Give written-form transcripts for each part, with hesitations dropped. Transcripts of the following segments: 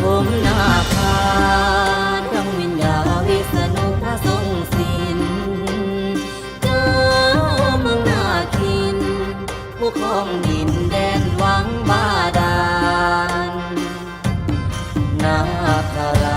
ฐมนาคาดังวิญญาวิษณุพระทรงศีลเจ้าเมืองนาคินผู้ครองดินแดนวังบาดาลนาครา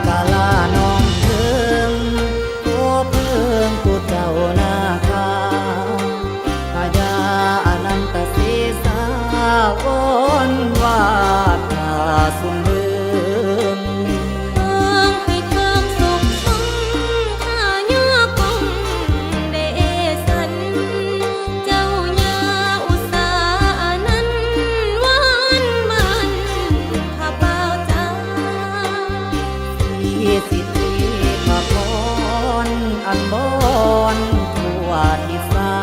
กาลาน้องเพิงโอ้เพิงผู้เจ้านาคาพญาอนันตศีสาวอนวาดาสุนเบืองเมืองให้เคิงสุขสมข้าย่อกงเดสันเจ้าย่าอุตสานั้นหวานมันข้าเปล่าจ้าสิทธิพระพรอันบอนทั่วทิศา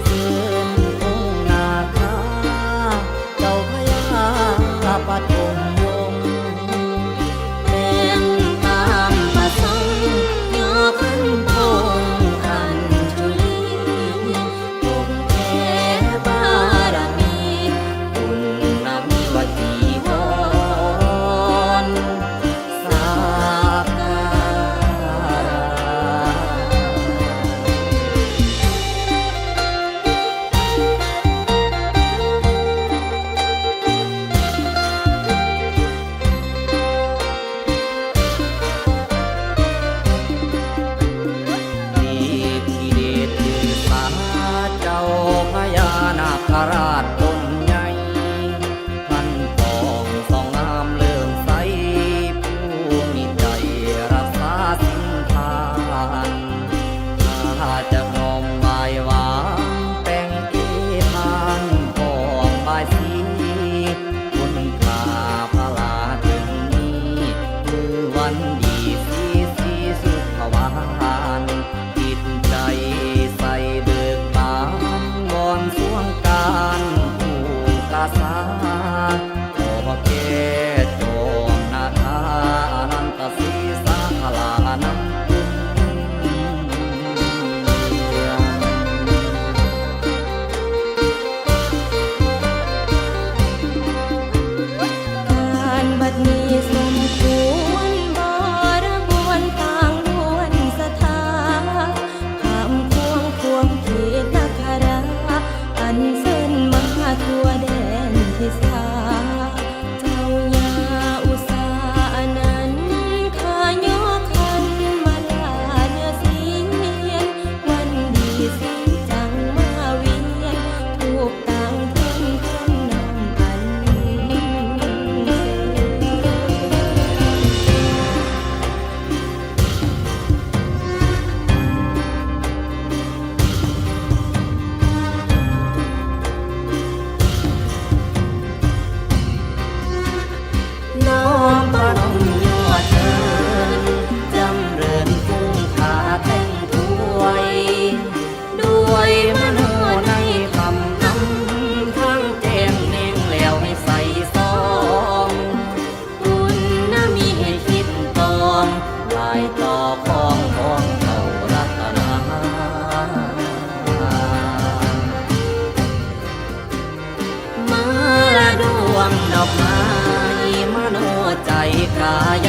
เสื่อมองค์นาคาเจ้าพญาปฐมวงศ์เป็นตามประสงค์ย่อขันพงอัญชุลีองค์แผ่บารมีบุญนำวจีวรสาการะ มีที่เดชถือสาเจ้าพญานาคราชตนใหญ่พันปองสองงามเลื่อมใสผู้มีใจรักษาสินทานถ้าจะน้อมบายวางแต่งเอทานปองบายสีคุณค่าพระลาถึงนี้คือวันดีสีสุขวานจิตใจใส่เบิกบานวอนสวงการผู้กาสาขอแก่จอมนาคาอนันตศีสาขลานำคุณการบัดนี้สมควรบรบวนต่างล้วนสถาคำควงเขตนาคราอันเส้นมาทั่วแดนทิศาเจ้าย่าอุตสานั้นข้าย่อขันมาลาเนื้อเสียนวันดีสีจังมาเวียนถูกต่างเพิ่นนำอันน้อมพระนมยั่วเชิญจำเริญคุ้งขาแต่งถวยด้วยมโนในคำนำทั้งแจ้งเน่งแล้วให้ใส่ซองบุญน่ะมีให้คิดตองลายต่อของเขารัตนา กาย